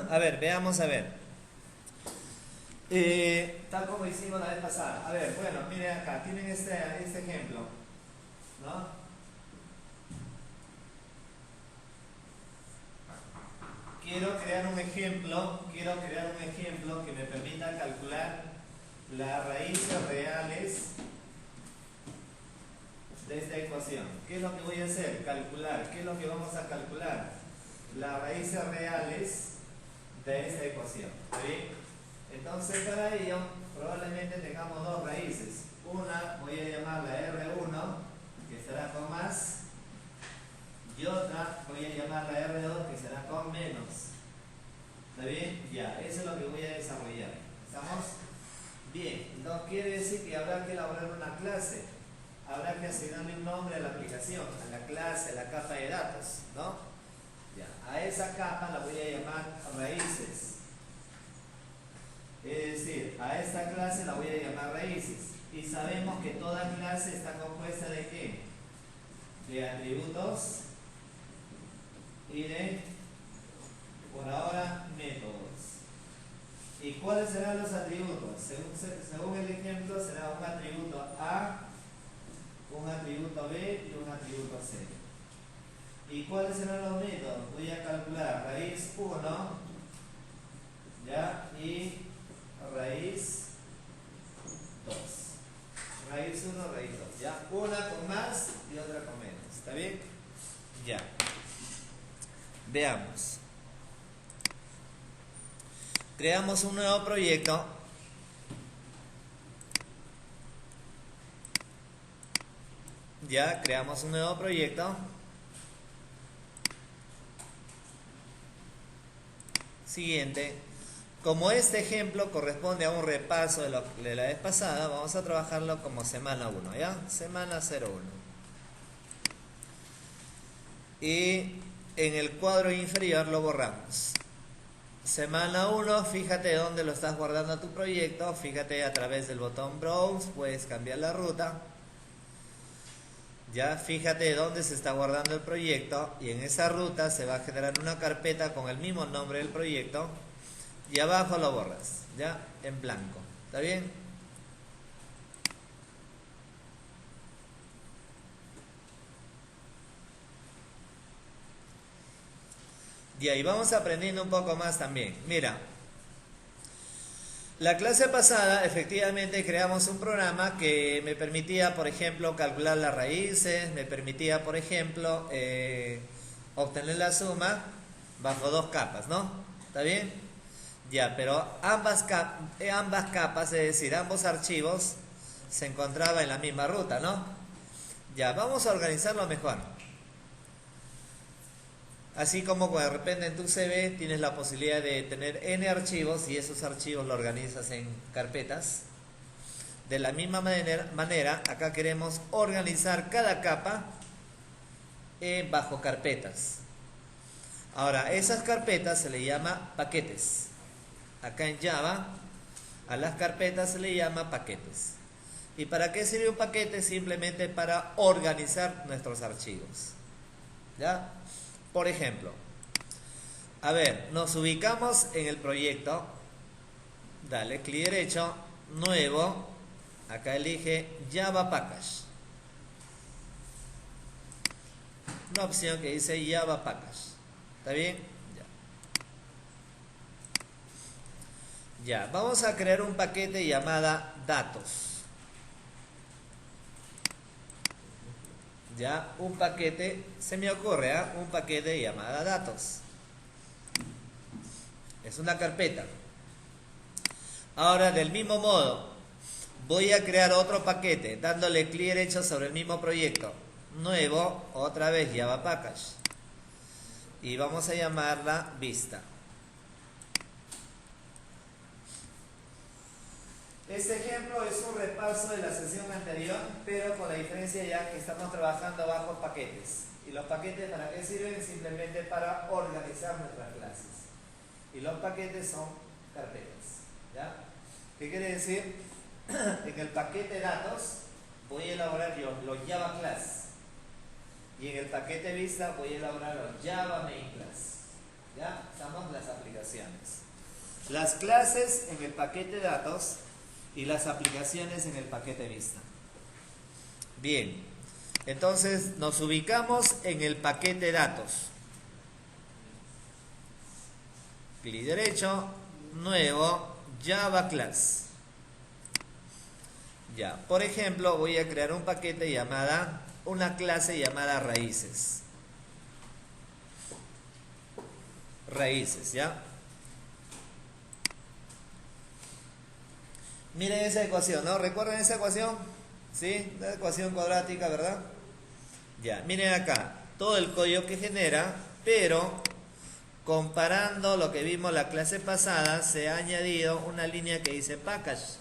A ver, veamos a ver. Tal como hicimos la vez pasada. A ver, bueno, miren acá, tienen este ejemplo, ¿no? Quiero crear un ejemplo que me permita calcular las raíces reales de esta ecuación. ¿Qué es lo que voy a hacer? Calcular. ¿Qué es lo que vamos a calcular? Las raíces reales de esta ecuación. ¿Está bien? Entonces, para ello, probablemente tengamos dos raíces. Una voy a llamarla R1, que será con más, y otra voy a llamarla R2, que será con menos. ¿Está bien? Ya, eso es lo que voy a desarrollar. ¿Estamos? Bien, no quiere decir que habrá que elaborar una clase. Habrá que asignarle un nombre a la aplicación, a la clase, a la capa de datos, ¿no? Ya, a esa capa la voy a llamar raíces. Es decir, a esta clase la voy a llamar raíces. Y sabemos que toda clase está compuesta de ¿qué? De atributos y de, por ahora, métodos. ¿Y cuáles serán los atributos? Según el ejemplo, será un atributo A, un atributo B y un atributo C. ¿Y cuáles serán los métodos? Voy a calcular raíz 1, ¿ya? Y raíz 2. Raíz 1, raíz 2, ¿ya? Una con más y otra con menos. ¿Está bien? Ya. Veamos. Creamos un nuevo proyecto. Ya, creamos un nuevo proyecto. Siguiente. Como este ejemplo corresponde a un repaso de la vez pasada, vamos a trabajarlo como semana 1, ¿ya? Semana 01. Y en el cuadro inferior lo borramos. Semana 1, fíjate dónde lo estás guardando tu proyecto. Fíjate a través del botón Browse, puedes cambiar la ruta. Ya, fíjate dónde se está guardando el proyecto. Y en esa ruta se va a generar una carpeta con el mismo nombre del proyecto. Y abajo lo borras, ya, en blanco. ¿Está bien? Y ahí vamos aprendiendo un poco más también. Mira, la clase pasada efectivamente creamos un programa que me permitía, por ejemplo, calcular las raíces, me permitía, por ejemplo, obtener la suma bajo dos capas, ¿no? ¿Está bien? Ya, pero ambas capas, es decir, ambos archivos, se encontraban en la misma ruta, ¿no? Ya, vamos a organizarlo mejor. Así como de repente en tu CV tienes la posibilidad de tener N archivos y esos archivos los organizas en carpetas. De la misma manera, acá queremos organizar cada capa bajo carpetas. Ahora, esas carpetas se le llama paquetes. Acá en Java, a las carpetas se le llama paquetes. ¿Y para qué sirve un paquete? Simplemente para organizar nuestros archivos. ¿Ya? Por ejemplo, a ver, nos ubicamos en el proyecto. Dale clic derecho, nuevo. Acá elige Java Package. Una opción que dice Java Package. ¿Está bien? Ya, vamos a crear un paquete llamada datos. Ya, un paquete, se me ocurre, ¿eh? Un paquete llamada datos. Es una carpeta. Ahora, del mismo modo, voy a crear otro paquete, dándole clic derecho sobre el mismo proyecto. Nuevo, otra vez Java Package. Y vamos a llamarla vista. Este ejemplo es un repaso de la sesión anterior, pero con la diferencia ya que estamos trabajando bajo paquetes. ¿Y los paquetes para qué sirven? Simplemente para organizar nuestras clases. Y los paquetes son carpetas. ¿Ya? ¿Qué quiere decir? En el paquete datos voy a elaborar yo los Java Class. Y en el paquete vista voy a elaborar los Java Main Class. Ya, estamos las aplicaciones. Las clases en el paquete datos y las aplicaciones en el paquete vista. Bien, entonces nos ubicamos en el paquete datos. Clic derecho, nuevo, Java Class. Ya, por ejemplo, voy a crear un paquete una clase llamada raíces. Raíces, ¿ya? Miren esa ecuación, ¿no? ¿Recuerdan esa ecuación? ¿Sí? La ecuación cuadrática, ¿verdad? Ya, miren acá, todo el código que genera, pero comparando lo que vimos la clase pasada, se ha añadido una línea que dice package.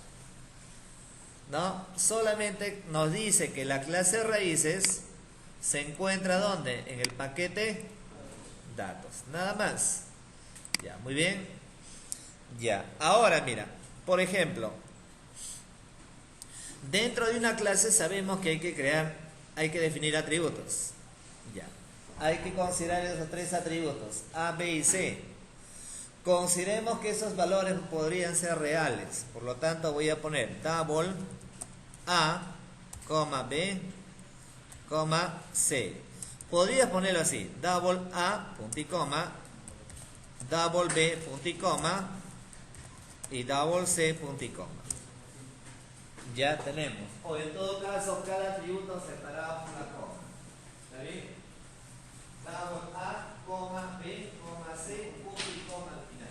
¿No? Solamente nos dice que la clase raíces se encuentra ¿dónde? En el paquete datos. Nada más. Ya, muy bien. Ya, ahora mira, por ejemplo, dentro de una clase sabemos que hay que definir atributos. Ya. Hay que considerar esos tres atributos, A, B y C. Consideremos que esos valores podrían ser reales. Por lo tanto, voy a poner double A, B, C. Podrías ponerlo así, double A, punto y coma, double B, punto y coma, y double C, punto y coma. Ya tenemos. O en todo caso, cada atributo separado por una coma. ¿Está bien? Double A, B, C, punto y coma al final.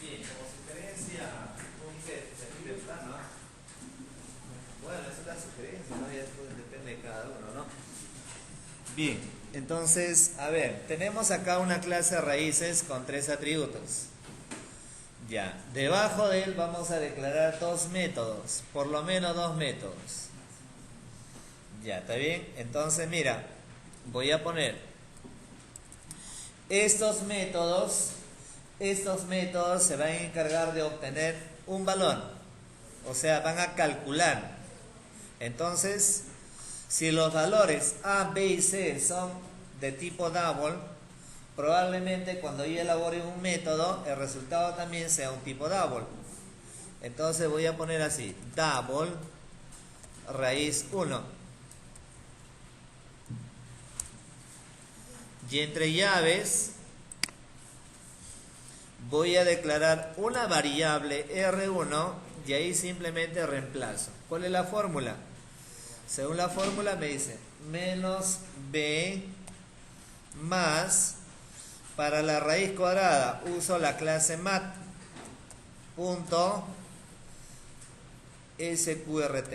Bien, como sugerencia, un set de plano. Bueno, esa es la sugerencia, ¿no? Ya después depende de cada uno, ¿no? Bien, entonces, a ver, tenemos acá una clase raíces con tres atributos. Ya, debajo de él vamos a declarar dos métodos, por lo menos dos métodos. Ya, ¿está bien? Entonces, mira, voy a poner estos métodos se van a encargar de obtener un valor. O sea, van a calcular. Entonces, si los valores A, B y C son de tipo double, probablemente cuando yo elabore un método, el resultado también sea un tipo double. Entonces voy a poner así, double raíz 1. Y entre llaves voy a declarar una variable R1 y ahí simplemente reemplazo. ¿Cuál es la fórmula? Según la fórmula me dice menos B más, para la raíz cuadrada uso la clase mat punto sqrt,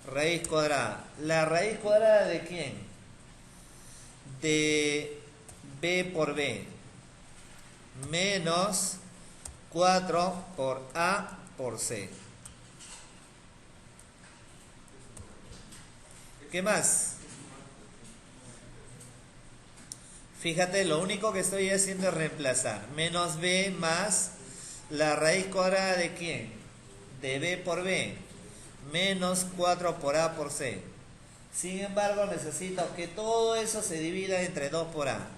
raíz cuadrada. ¿La raíz cuadrada de quién? De B por B menos 4 por A por C. ¿Qué más? Fíjate, lo único que estoy haciendo es reemplazar. Menos B más la raíz cuadrada de quién? De B por B. Menos 4 por A por C. Sin embargo, necesito que todo eso se divida entre 2 por A.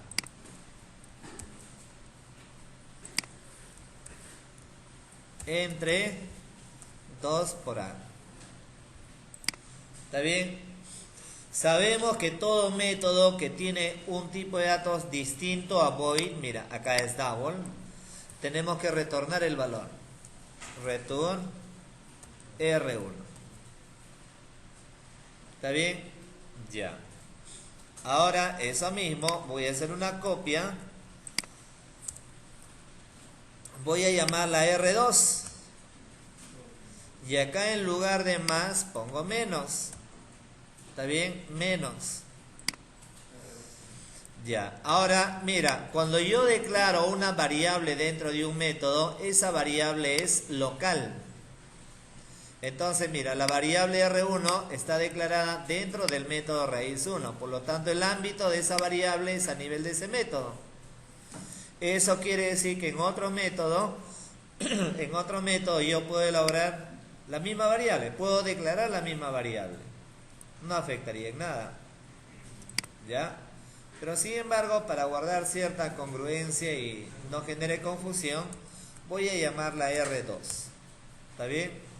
Entre 2 por A. ¿Está bien? Sabemos que todo método que tiene un tipo de datos distinto a void, mira, acá es double, tenemos que retornar el valor. Return R1. ¿Está bien? Ya. Ahora, eso mismo, voy a hacer una copia. Voy a llamarla R2. Y acá en lugar de más, pongo menos. ¿Está bien? Menos. Ya. Ahora, mira, cuando yo declaro una variable dentro de un método, esa variable es local. Entonces, mira, la variable R1 está declarada dentro del método raíz 1. Por lo tanto, el ámbito de esa variable es a nivel de ese método. Eso quiere decir que en otro método, yo puedo elaborar la misma variable, puedo declarar la misma variable. No afectaría en nada. ¿Ya? Pero sin embargo, para guardar cierta congruencia y no genere confusión, voy a llamarla R2. ¿Está bien?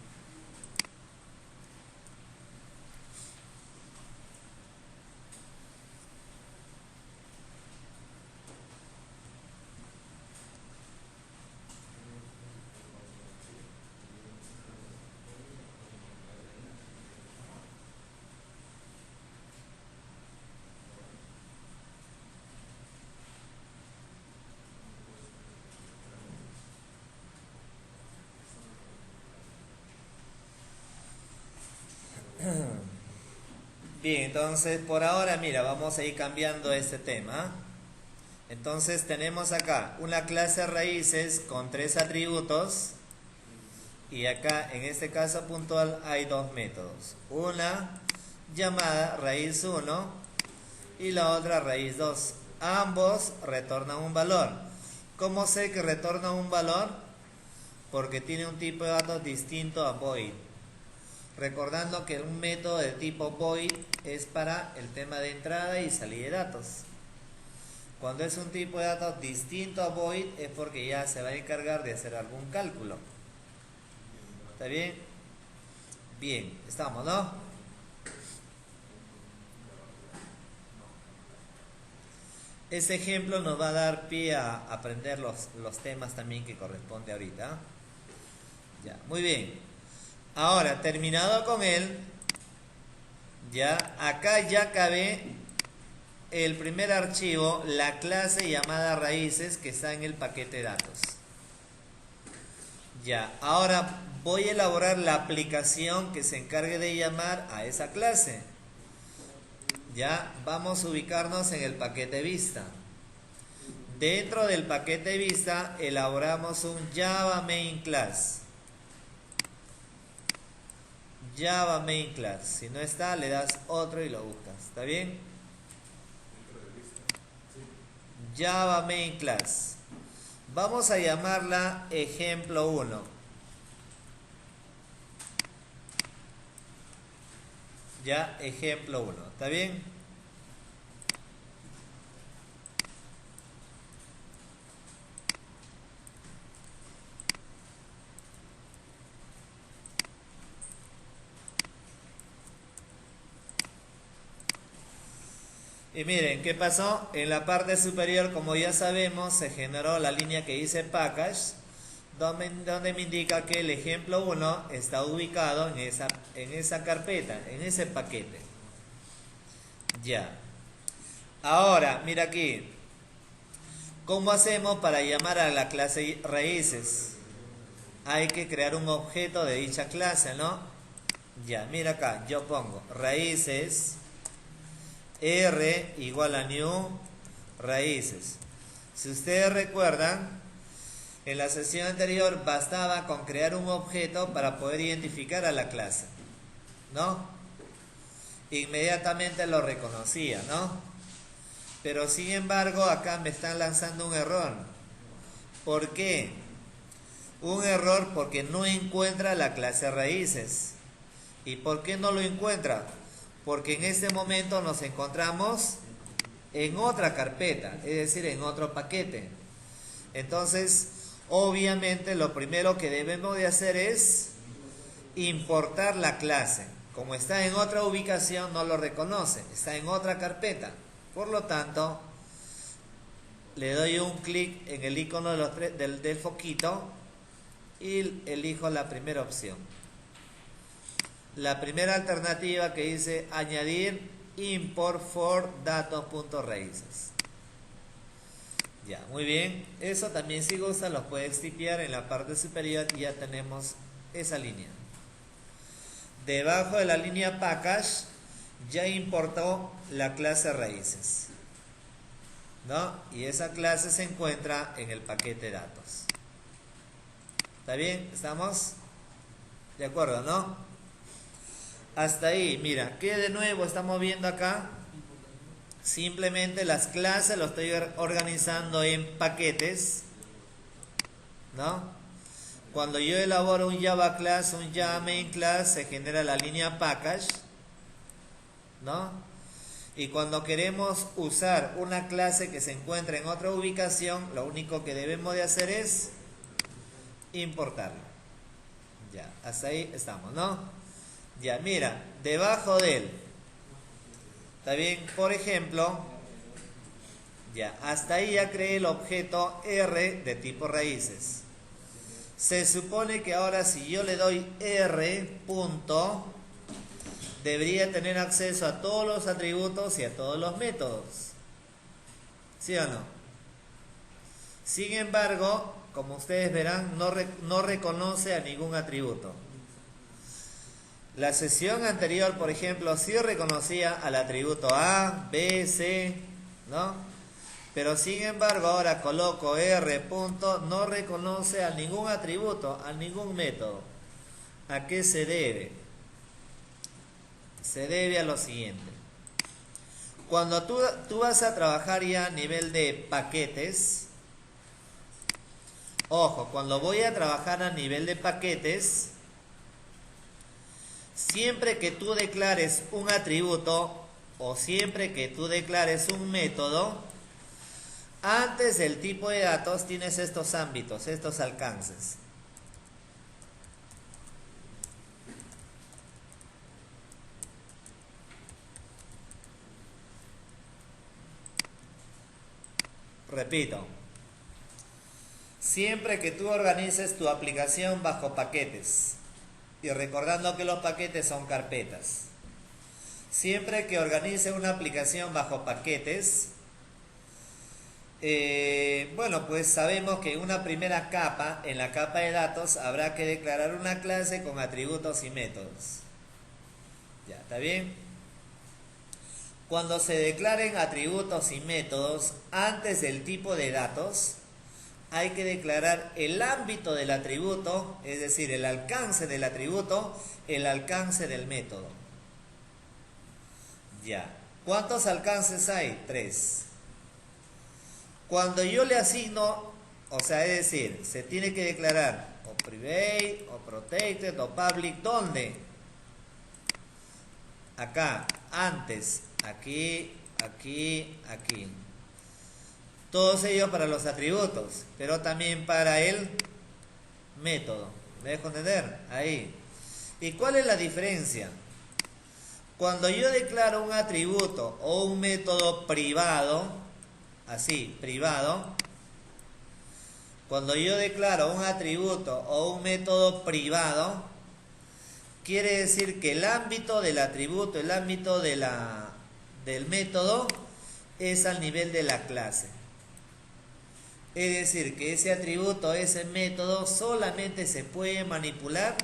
Bien, entonces por ahora, mira, vamos a ir cambiando este tema. Entonces tenemos acá una clase raíces con 3 atributos. Y acá, en este caso puntual, hay 2 métodos. Una llamada raíz 1 y la otra raíz 2. Ambos retornan un valor. ¿Cómo sé que retorna un valor? Porque tiene un tipo de datos distinto a void. Recordando que un método de tipo void es para el tema de entrada y salida de datos. Cuando es un tipo de datos distinto a void es porque ya se va a encargar de hacer algún cálculo. ¿Está bien? Bien, estamos, ¿no? Este ejemplo nos va a dar pie a aprender los temas también que corresponde ahorita. Ya, muy bien. Ahora, terminado con él, ya, acá ya cabe el primer archivo, la clase llamada raíces que está en el paquete de datos. Ya, ahora voy a elaborar la aplicación que se encargue de llamar a esa clase. Ya, vamos a ubicarnos en el paquete vista. Dentro del paquete vista elaboramos un Java Main Class. Java Main Class. Si no está, le das otro y lo buscas. ¿Está bien? Java Main Class. Vamos a llamarla ejemplo 1. Ya, ejemplo 1. ¿Está bien? Y miren, ¿qué pasó? En la parte superior, como ya sabemos, se generó la línea que dice package, donde me indica que el ejemplo 1 está ubicado en esa carpeta, en ese paquete. Ya. Ahora, mira aquí. ¿Cómo hacemos para llamar a la clase raíces? Hay que crear un objeto de dicha clase, ¿no? Ya, mira acá, yo pongo raíces R igual a new raíces. Si ustedes recuerdan, en la sesión anterior bastaba con crear un objeto para poder identificar a la clase, ¿no? Inmediatamente lo reconocía, ¿no? Pero sin embargo acá me están lanzando un error. ¿Por qué? Un error porque no encuentra la clase raíces. ¿Y por qué no lo encuentra? Porque en este momento nos encontramos en otra carpeta, es decir, en otro paquete. Entonces, obviamente lo primero que debemos de hacer es importar la clase. Como está en otra ubicación, no lo reconoce, está en otra carpeta. Por lo tanto, le doy un clic en el icono del foquito y elijo la primera opción. La primera alternativa que dice añadir import for datos.raíces. Ya, muy bien. Eso también, si gusta, lo puedes tipear en la parte superior y ya tenemos esa línea. Debajo de la línea package ya importó la clase raíces, ¿no? Y esa clase se encuentra en el paquete datos. ¿Está bien? ¿Estamos de acuerdo, no? Hasta ahí, mira, ¿qué de nuevo estamos viendo acá? Simplemente las clases lo estoy organizando en paquetes, ¿no? Cuando yo elaboro un Java class, un Java main class, se genera la línea package, ¿no? Y cuando queremos usar una clase que se encuentra en otra ubicación, lo único que debemos de hacer es importarla. Ya, hasta ahí estamos, ¿no? Ya, mira, debajo de él, ¿está bien? Por ejemplo, ya, hasta ahí ya creé el objeto R de tipo raíces. Se supone que ahora si yo le doy R punto, debería tener acceso a todos los atributos y a todos los métodos. ¿Sí o no? Sin embargo, como ustedes verán, no reconoce a ningún atributo. La sesión anterior, por ejemplo, sí reconocía al atributo A, B, C, ¿no? Pero sin embargo, ahora coloco R punto, no reconoce a ningún atributo, a ningún método. ¿A qué se debe? Se debe a lo siguiente. Cuando tú vas a trabajar ya a nivel de paquetes, ojo, cuando voy a trabajar a nivel de paquetes, siempre que tú declares un atributo o siempre que tú declares un método, antes del tipo de datos tienes estos ámbitos, estos alcances. Repito, siempre que tú organices tu aplicación bajo paquetes, y recordando que los paquetes son carpetas, siempre que organice una aplicación bajo paquetes, bueno, pues sabemos que en una primera capa, en la capa de datos, habrá que declarar una clase con atributos y métodos. ¿Ya? ¿Está bien? Cuando se declaren atributos y métodos antes del tipo de datos, hay que declarar el ámbito del atributo, es decir, el alcance del atributo, el alcance del método. Ya. ¿Cuántos alcances hay? 3. Cuando yo le asigno, o sea, es decir, se tiene que declarar o private, o protected, o public, ¿dónde? Acá, antes, aquí, aquí, aquí. Todos ellos para los atributos, pero también para el método. ¿Me dejo entender? Ahí. ¿Y cuál es la diferencia? Cuando yo declaro un atributo o un método privado, así, privado, cuando yo declaro un atributo o un método privado, quiere decir que el ámbito del atributo, el ámbito del método es al nivel de la clase. Es decir, que ese atributo, ese método solamente se puede manipular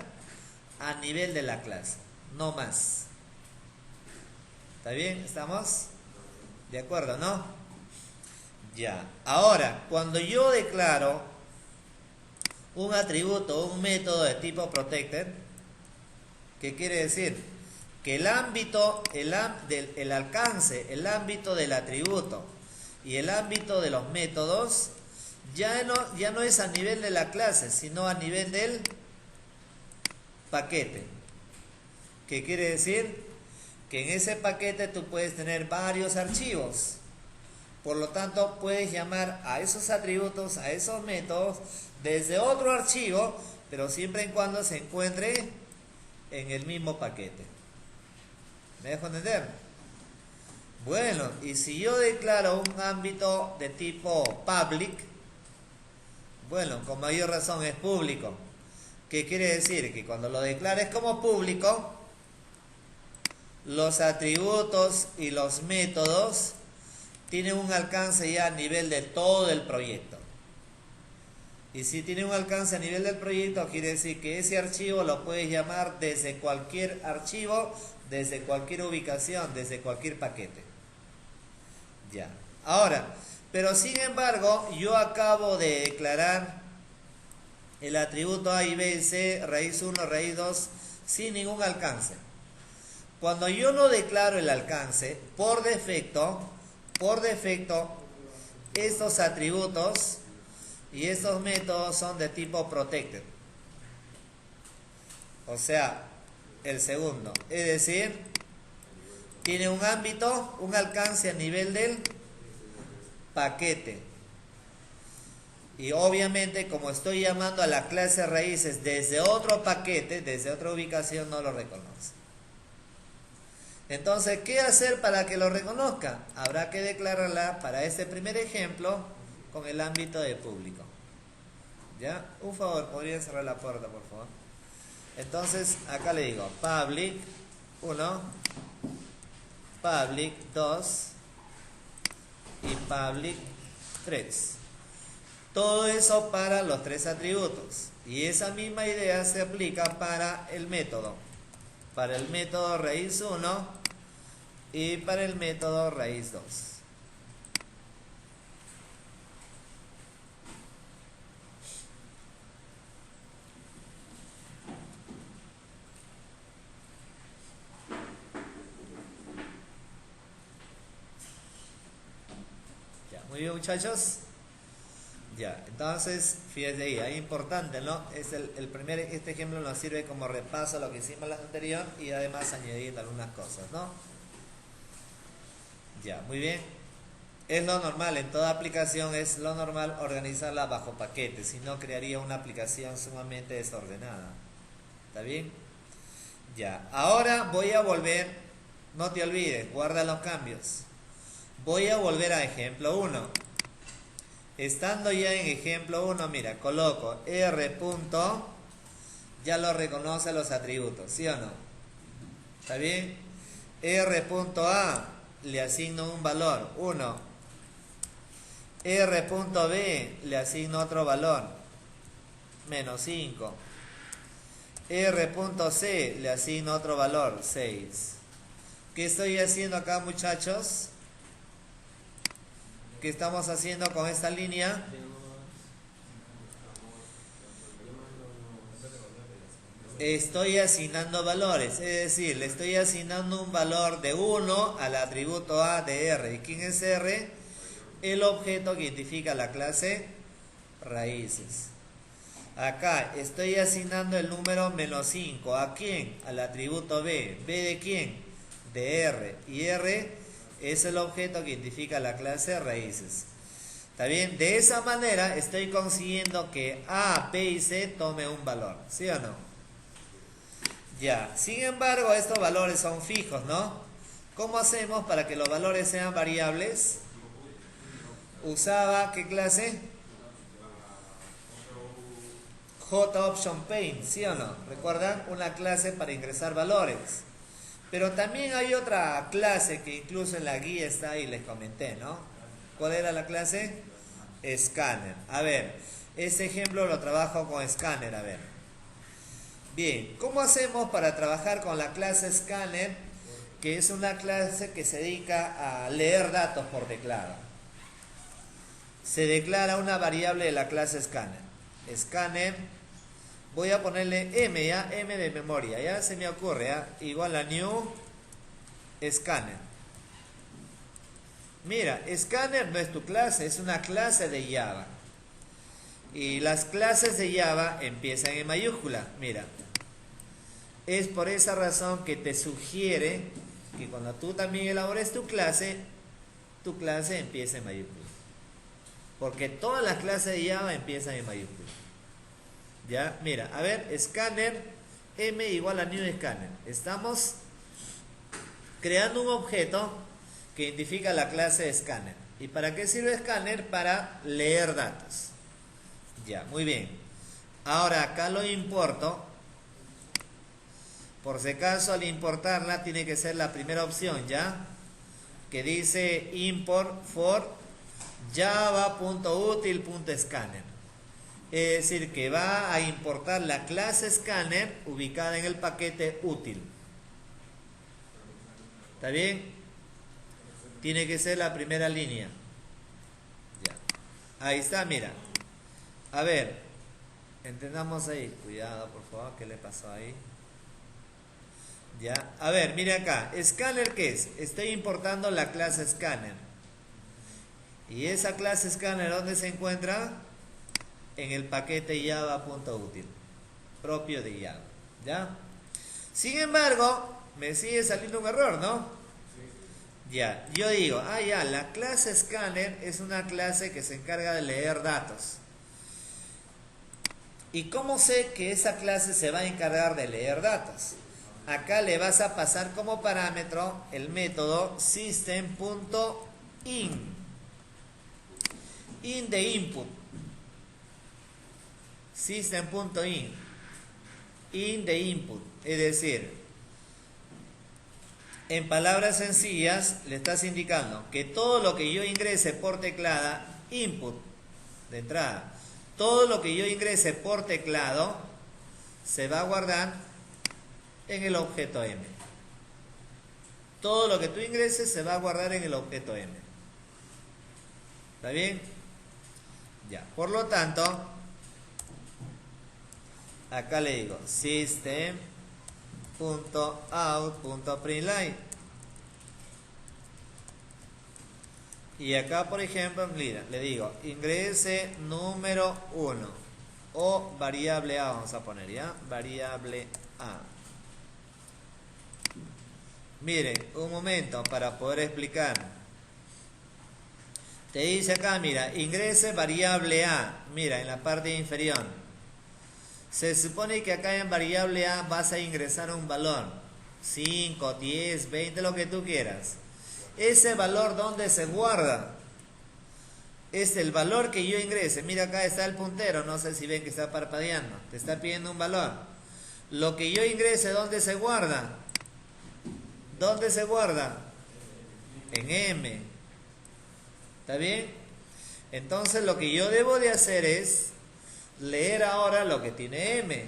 a nivel de la clase, no más. ¿Está bien? ¿Estamos? ¿De acuerdo, no? Ya. Ahora, cuando yo declaro un atributo o un método de tipo protected, ¿qué quiere decir? Que el ámbito, el alcance, el ámbito del atributo y el ámbito de los métodos ya no es a nivel de la clase, sino a nivel del paquete. ¿Qué quiere decir? Que en ese paquete tú puedes tener varios archivos. Por lo tanto, puedes llamar a esos atributos, a esos métodos, desde otro archivo, pero siempre y cuando se encuentre en el mismo paquete. ¿Me dejo entender? Bueno, y si yo declaro un ámbito de tipo public, bueno, con mayor razón es público. ¿Qué quiere decir? Que cuando lo declares como público, los atributos y los métodos tienen un alcance ya a nivel de todo el proyecto. Y si tiene un alcance a nivel del proyecto, quiere decir que ese archivo lo puedes llamar desde cualquier archivo, desde cualquier ubicación, desde cualquier paquete. Ya. Ahora, pero sin embargo, yo acabo de declarar el atributo A y B y C, raíz 1, raíz 2, sin ningún alcance. Cuando yo no declaro el alcance, por defecto, por defecto, estos atributos y estos métodos son de tipo protected. O sea, el segundo. Es decir, tiene un ámbito, un alcance a nivel del paquete. Y obviamente, como estoy llamando a la clase raíces desde otro paquete, desde otra ubicación, no lo reconoce. Entonces, ¿qué hacer para que lo reconozca? Habrá que declararla para este primer ejemplo con el ámbito de público. ¿Ya? Un favor, ¿podrían cerrar la puerta, por favor? Entonces, acá le digo public 1, public 2 y public 3. Todo eso para los tres atributos. Y esa misma idea se aplica para el método. Para el método raíz 1 y para el método raíz 2. Ya, muy bien, muchachos. Ya, entonces, fíjense ahí, es importante, ¿no? Es este ejemplo nos sirve como repaso a lo que hicimos la anterior y además añadir algunas cosas, ¿no? Ya, muy bien. Es lo normal, en toda aplicación es lo normal organizarla bajo paquetes, si no crearía una aplicación sumamente desordenada. ¿Está bien? Ya, ahora voy a volver, no te olvides, guarda los cambios. Voy a volver a ejemplo 1. Estando ya en ejemplo 1, mira, coloco R punto, ya lo reconoce los atributos, ¿sí o no? ¿Está bien? R punto A, le asigno un valor, 1. R punto B, le asigno otro valor, menos 5. R punto C, le asigno otro valor, 6. ¿Qué estoy haciendo acá, muchachos? ¿Qué estamos haciendo con esta línea? Estoy asignando valores, es decir, le estoy asignando un valor de 1 al atributo A de R. ¿Y quién es R? El objeto que identifica la clase raíces. Acá estoy asignando el número menos 5. ¿A quién? Al atributo B. ¿B de quién? De R. Y R es el objeto que identifica la clase raíces. ¿Está bien? De esa manera estoy consiguiendo que A, B y C tome un valor. ¿Sí o no? Ya. Sin embargo, estos valores son fijos, ¿no? ¿Cómo hacemos para que los valores sean variables? Usaba, ¿qué clase? JOptionPaint, ¿sí o no? ¿Recuerdan? Una clase para ingresar valores. Pero también hay otra clase que incluso en la guía está y les comenté, ¿no? ¿Cuál era la clase? Scanner. A ver, este ejemplo lo trabajo con Scanner, a ver. Bien, ¿cómo hacemos para trabajar con la clase Scanner? Que es una clase que se dedica a leer datos por declaro. Se declara una variable de la clase Scanner. Scanner, voy a ponerle M, ¿ya? M de memoria, ya se me ocurre, ¿ya? Igual a new Scanner. Mira, Scanner no es tu clase, es una clase de Java. Y las clases de Java empiezan en mayúscula, mira. Es por esa razón que te sugiere que cuando tú también elabores tu clase empieza en mayúscula. Porque todas las clases de Java empiezan en mayúscula. Ya, mira, a ver, Scanner, M igual a new Scanner. Estamos creando un objeto que identifica la clase Scanner. ¿Y para qué sirve Scanner? Para leer datos. Ya, muy bien. Ahora acá lo importo. Por si acaso al importarla tiene que ser la primera opción, ¿ya? Que dice import for java.util.scanner. Es decir, que va a importar la clase Scanner ubicada en el paquete útil. ¿Está bien? Tiene que ser la primera línea. Ya. Ahí está, mira. A ver, entendamos ahí. Cuidado, por favor, ¿qué le pasó ahí? Ya. A ver, mire acá. ¿Scanner qué es? Estoy importando la clase Scanner. Y esa clase scanner, ¿dónde se encuentra? En el paquete java.util, propio de Java, ¿ya? Sin embargo, me sigue saliendo un error, ¿no? Ya, yo digo, ya, la clase scanner es una clase que se encarga de leer datos. ¿Y cómo sé que esa clase se va a encargar de leer datos? Acá le vas a pasar como parámetro el método system.in, in de input, system.in, in de input, es decir, en palabras sencillas le estás indicando que todo lo que yo ingrese por teclado, input de entrada, todo lo que yo ingrese por teclado se va a guardar en el objeto M. Todo lo que tú ingreses se va a guardar en el objeto M. ¿Está bien? Ya, por lo tanto, acá le digo system.out.println. Y acá, por ejemplo, mira, le digo ingrese número 1 o variable A, vamos a poner, ¿ya? Variable A. Miren, un momento para poder explicar. Te dice acá, mira, ingrese variable A. Mira, en la parte inferior. Se supone que acá en variable A vas a ingresar un valor. 5, 10, 20, lo que tú quieras. Ese valor, ¿dónde se guarda? Es el valor que yo ingrese. Mira, acá está el puntero. No sé si ven que está parpadeando. Te está pidiendo un valor. Lo que yo ingrese, ¿dónde se guarda? ¿Dónde se guarda? En M. ¿Está bien? Entonces lo que yo debo de hacer es leer ahora lo que tiene M.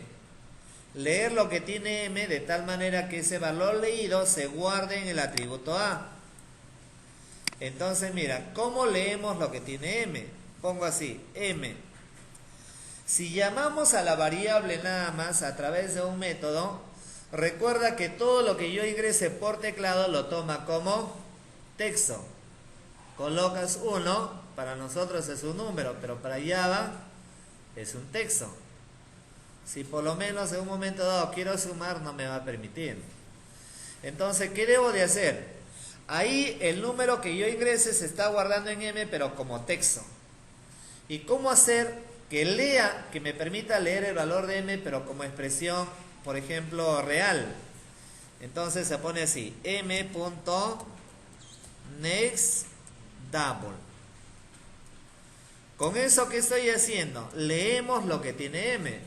Leer lo que tiene M de tal manera que ese valor leído se guarde en el atributo A. Entonces mira, ¿cómo leemos lo que tiene M? Pongo así, M. Si llamamos a la variable nada más a través de un método, recuerda que todo lo que yo ingrese por teclado lo toma como texto. Colocas 1, para nosotros es un número, pero para Java es un texto. Si por lo menos en un momento dado quiero sumar, no me va a permitir. Entonces, ¿qué debo de hacer? Ahí el número que yo ingrese se está guardando en M, pero como texto. ¿Y cómo hacer que lea, que me permita leer el valor de M, pero como expresión, por ejemplo, real? Entonces se pone así, m.nextDouble. Con eso, ¿qué estoy haciendo? Leemos lo que tiene M.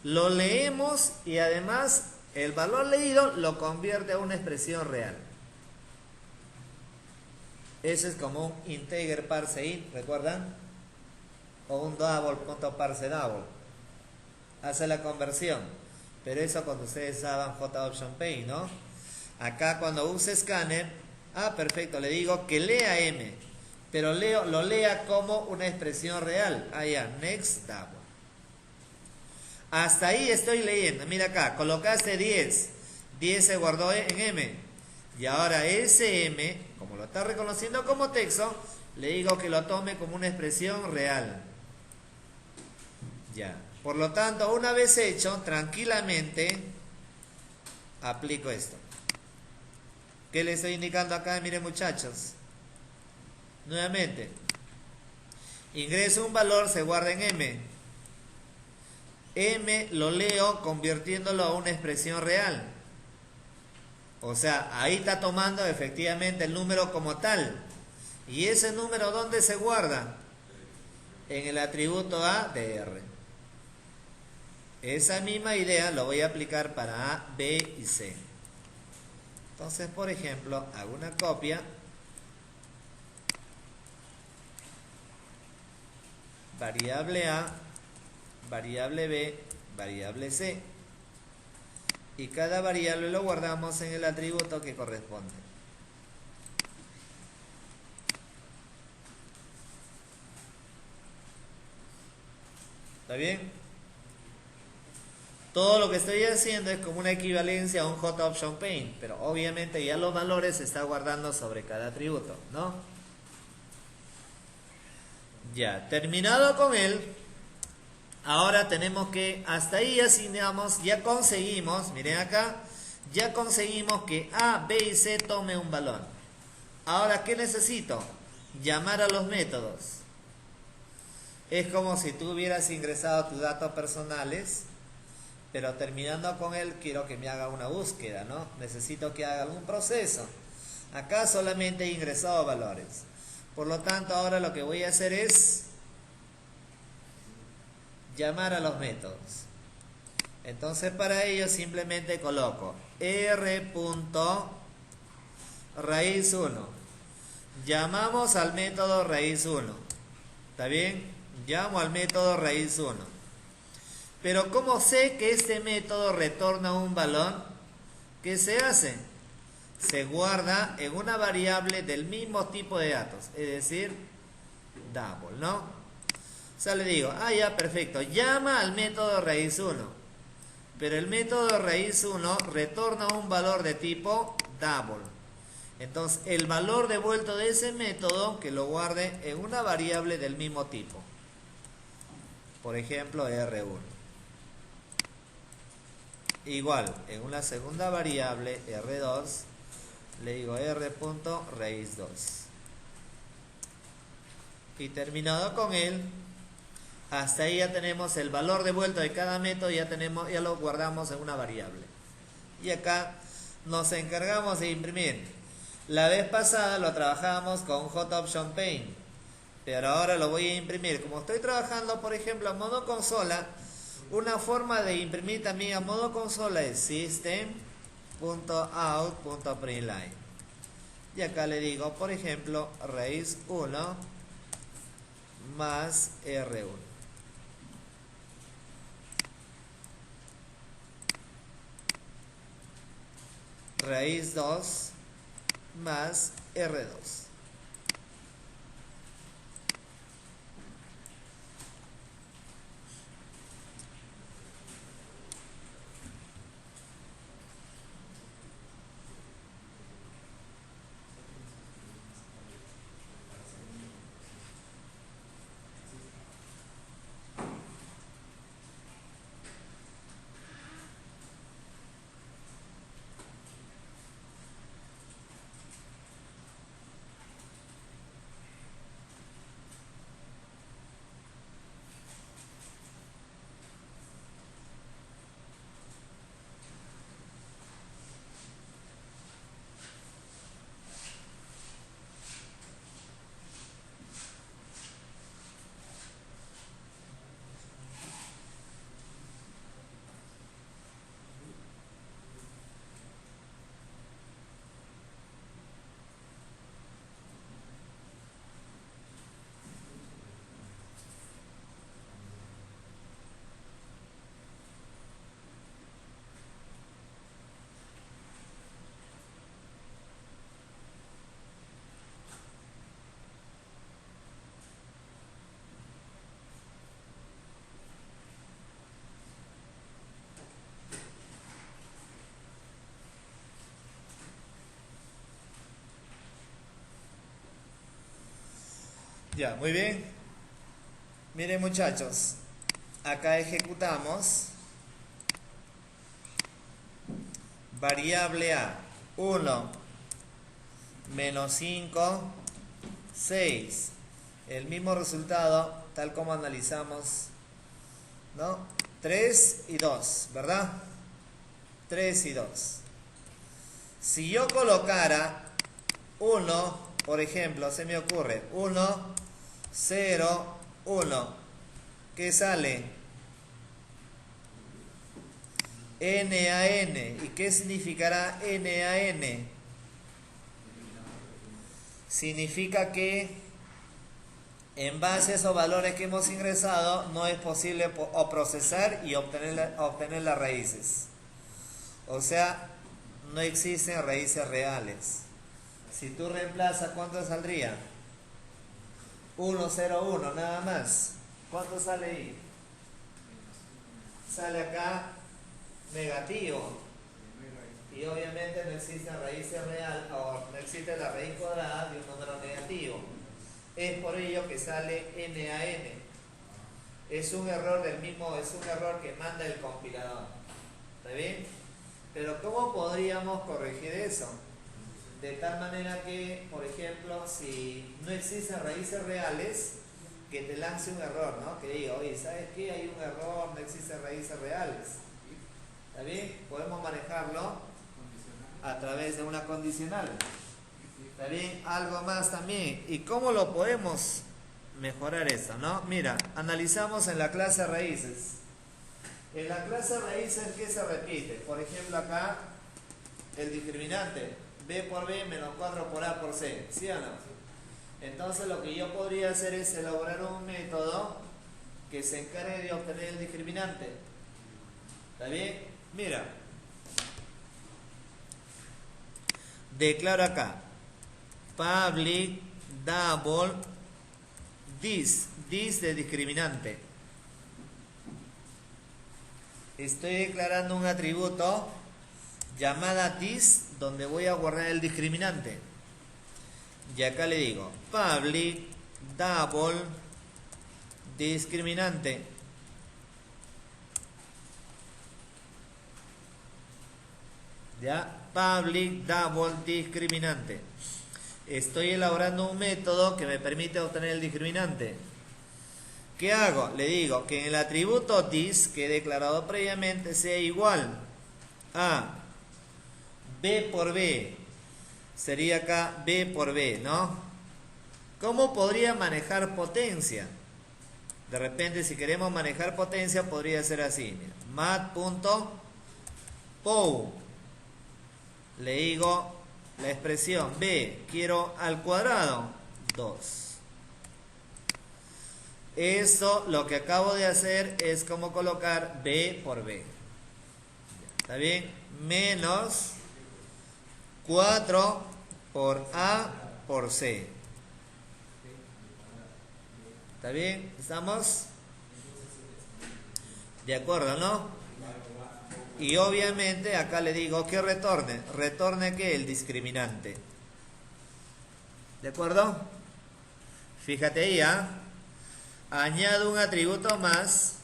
Lo leemos y además el valor leído lo convierte a una expresión real. Ese es como un integer parse int, ¿recuerdan? O un double.parseDouble. Hace la conversión. Pero eso cuando ustedes daban JOptionPay, ¿no? Acá cuando use scanner, perfecto, le digo que lea M, pero lo lea como una expresión real. Ya, next double. Hasta ahí estoy leyendo. Mira acá, colocaste 10. 10 se guardó en M. Y ahora ese M, como lo está reconociendo como texto, le digo que lo tome como una expresión real. Ya. Por lo tanto, una vez hecho, tranquilamente aplico esto. ¿Qué le estoy indicando acá? Miren, muchachos. Nuevamente. Ingreso un valor, se guarda en M. M lo leo convirtiéndolo a una expresión real. O sea, ahí está tomando efectivamente el número como tal. ¿Y ese número dónde se guarda? En el atributo A de R. Esa misma idea lo voy a aplicar para A, B y C. Entonces, por ejemplo, hago una copia. Variable A, variable B, variable C. Y cada variable lo guardamos en el atributo que corresponde. ¿Está bien? Todo lo que estoy haciendo es como una equivalencia a un JOptionPaint, pero obviamente ya los valores se están guardando sobre cada atributo, ¿no? Ya, terminado con él, ahora tenemos que, hasta ahí asignamos, ya conseguimos, miren acá, ya conseguimos que A, B y C tome un valor. Ahora, ¿qué necesito? Llamar a los métodos. Es como si tú hubieras ingresado tus datos personales, pero terminando con él quiero que me haga una búsqueda, ¿no? Necesito que haga algún proceso. Acá solamente he ingresado valores. Por lo tanto, ahora lo que voy a hacer es llamar a los métodos. Entonces, para ello simplemente coloco r.raíz 1. Llamamos al método raíz 1. ¿Está bien? Llamo al método raíz 1. Pero ¿cómo sé que este método retorna un valor? ¿Qué se hace? Se guarda en una variable del mismo tipo de datos, es decir, double, ¿no? O sea, le digo, ya, perfecto, llama al método raíz 1, pero el método raíz 1 retorna un valor de tipo double. Entonces, el valor devuelto de ese método, que lo guarde en una variable del mismo tipo. Por ejemplo, R1. Igual, en una segunda variable, R2, le digo r.raíz 2. Y terminado con él, hasta ahí ya tenemos el valor devuelto de cada método, ya lo guardamos en una variable. Y acá nos encargamos de imprimir. La vez pasada lo trabajábamos con JOptionPaint, pero ahora lo voy a imprimir. Como estoy trabajando, por ejemplo, a modo consola, una forma de imprimir también a modo consola es system.out.println. Y acá le digo, por ejemplo, raíz 1 más R1. Raíz 2 más R2. Ya, muy bien. Miren, muchachos, acá ejecutamos variable A 1 menos 5 6, el mismo resultado tal como analizamos, ¿no? 3 y 2, ¿verdad? 3 y 2. Si yo colocara 1, por ejemplo, se me ocurre 1 0 1, ¿qué sale? N a N. ¿Y qué significará N a N? Significa que en base a esos valores que hemos ingresado no es posible procesar y obtener las raíces. O sea, no existen raíces reales. Si tú reemplazas, ¿cuánto saldría? 1, 0, 1, nada más. ¿Cuánto sale ahí? Sale acá negativo. Y obviamente no existe raíces real, o no existe la raíz cuadrada de un número negativo. Es por ello que sale n a n. Es un error es un error que manda el compilador. ¿Está bien? Pero ¿cómo podríamos corregir eso? De tal manera que, por ejemplo, si no existen raíces reales, que te lance un error, ¿no? Que diga, oye, ¿sabes qué? Hay un error, no existen raíces reales. ¿Está bien? Podemos manejarlo a través de una condicional. ¿Está bien? Algo más también. ¿Y cómo lo podemos mejorar eso, no? Mira, analizamos en la clase raíces. En la clase raíces, ¿qué se repite? Por ejemplo, acá, el discriminante. B por B menos 4 por A por C. ¿Sí o no? Entonces, lo que yo podría hacer es elaborar un método que se encargue de obtener el discriminante. ¿Está bien? Mira. Declaro acá. Public double this de discriminante. Estoy declarando un atributo llamada this donde voy a guardar el discriminante. Y acá le digo public double discriminante. Ya, public double discriminante. Estoy elaborando un método que me permite obtener el discriminante. ¿Qué hago? Le digo que en el atributo this que he declarado previamente sea igual a B por B. Sería acá B por B, ¿no? ¿Cómo podría manejar potencia? De repente, si queremos manejar potencia, podría ser así. Mat.pow. Le digo la expresión B, quiero al cuadrado, 2. Eso, lo que acabo de hacer es como colocar B por B. ¿Está bien? Menos 4 por A por C. ¿Está bien? ¿Estamos? De acuerdo, ¿no? Y obviamente acá le digo que retorne. ¿Retorne qué? El discriminante. ¿De acuerdo? Fíjate ahí, añado un atributo más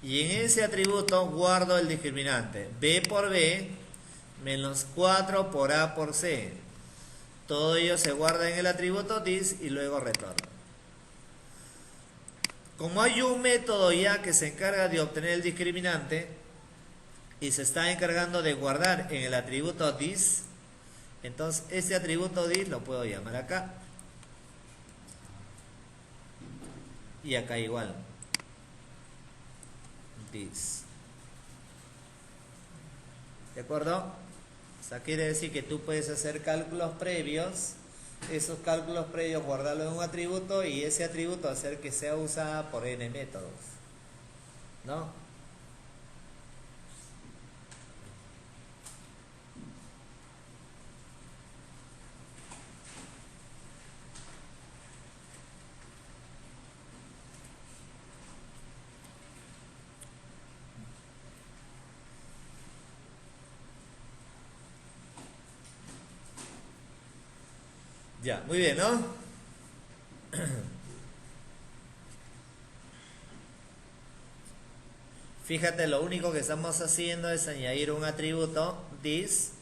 y en ese atributo guardo el discriminante. B por B menos 4 por A por C. Todo ello se guarda en el atributo this y luego retorno. Como hay un método ya que se encarga de obtener el discriminante y se está encargando de guardar en el atributo this, entonces este atributo this lo puedo llamar acá y acá igual this. ¿De acuerdo? O sea, quiere decir que tú puedes hacer cálculos previos, esos cálculos previos guardarlos en un atributo y ese atributo hacer que sea usada por n métodos, ¿no? Ya, muy bien, ¿no? Fíjate, lo único que estamos haciendo es añadir un atributo, this,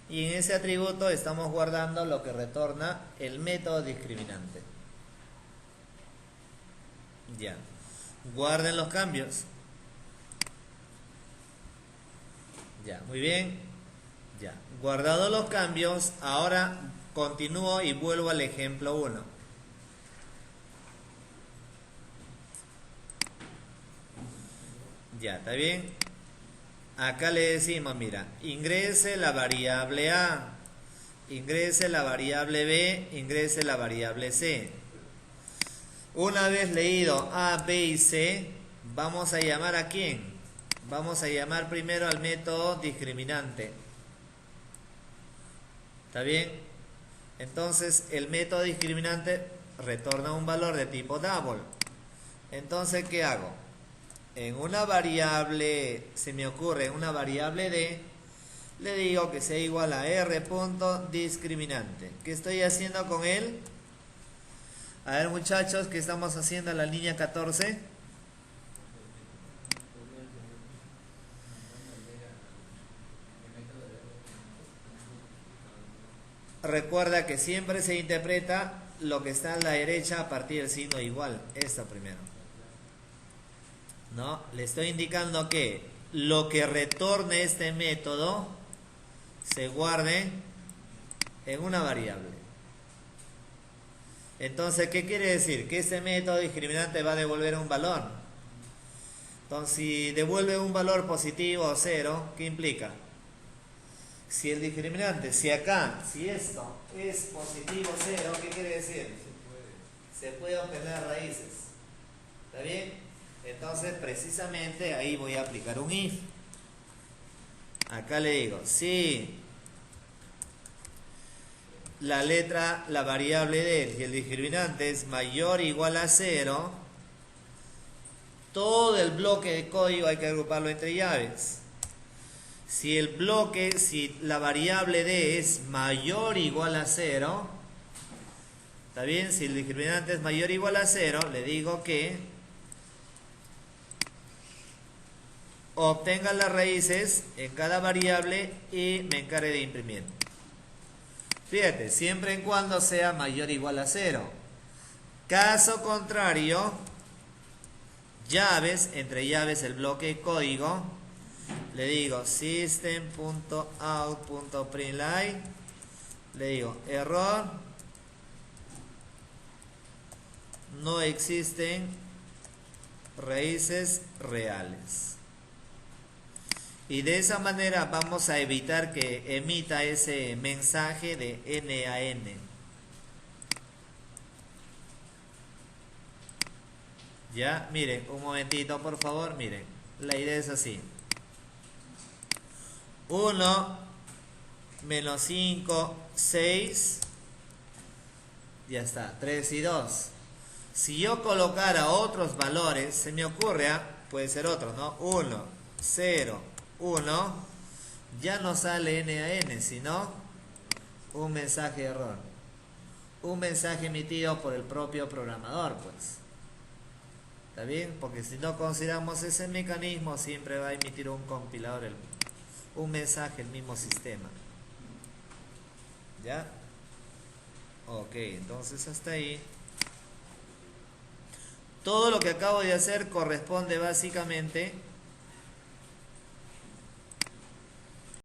y en ese atributo estamos guardando lo que retorna el método discriminante. Ya. Guarden los cambios. Ya, muy bien. Ya. Guardados los cambios, ahora continúo y vuelvo al ejemplo 1. Ya, ¿está bien? Acá le decimos, mira, ingrese la variable A, ingrese la variable B, ingrese la variable C. Una vez leído A, B y C, vamos a llamar ¿a quién? Vamos a llamar primero al método discriminante. ¿Está bien? Entonces el método discriminante retorna un valor de tipo double. Entonces, ¿qué hago? En una variable, se me ocurre, en una variable D, le digo que sea igual a R.discriminante. ¿Qué estoy haciendo con él? A ver, muchachos, ¿qué estamos haciendo en la línea 14? Recuerda que siempre se interpreta lo que está a la derecha a partir del signo igual. Esto primero. ¿No? Le estoy indicando que lo que retorne este método se guarde en una variable. Entonces, ¿qué quiere decir? Que este método discriminante va a devolver un valor. Entonces, si devuelve un valor positivo o cero, ¿qué implica? Si el discriminante, si esto es positivo cero, ¿qué quiere decir? Se puede obtener raíces. ¿Está bien? Entonces, precisamente ahí voy a aplicar un if. Acá le digo, si la variable de y el discriminante es mayor o igual a 0, todo el bloque de código hay que agruparlo entre llaves. Si la variable d es mayor o igual a 0, ¿está bien? Si el discriminante es mayor o igual a 0, le digo que obtenga las raíces en cada variable y me encargue de imprimir. Fíjate, siempre y cuando sea mayor o igual a 0. Caso contrario, llaves, entre llaves el bloque de código, le digo system.out.println, le digo error, no existen raíces reales. Y de esa manera vamos a evitar que emita ese mensaje de N a N. Ya, miren, un momentito por favor, miren. La idea es así. 1 menos 5, 6. Ya está, 3 y 2. Si yo colocara otros valores, se me ocurre, puede ser otro, ¿no? 1, 0, 1, ya no sale N a N, sino un mensaje de error. Un mensaje emitido por el propio programador, pues. ¿Está bien? Porque si no consideramos ese mecanismo, siempre va a emitir un compilador, un mensaje, el mismo sistema. ¿Ya? Ok, entonces hasta ahí. Todo lo que acabo de hacer corresponde básicamente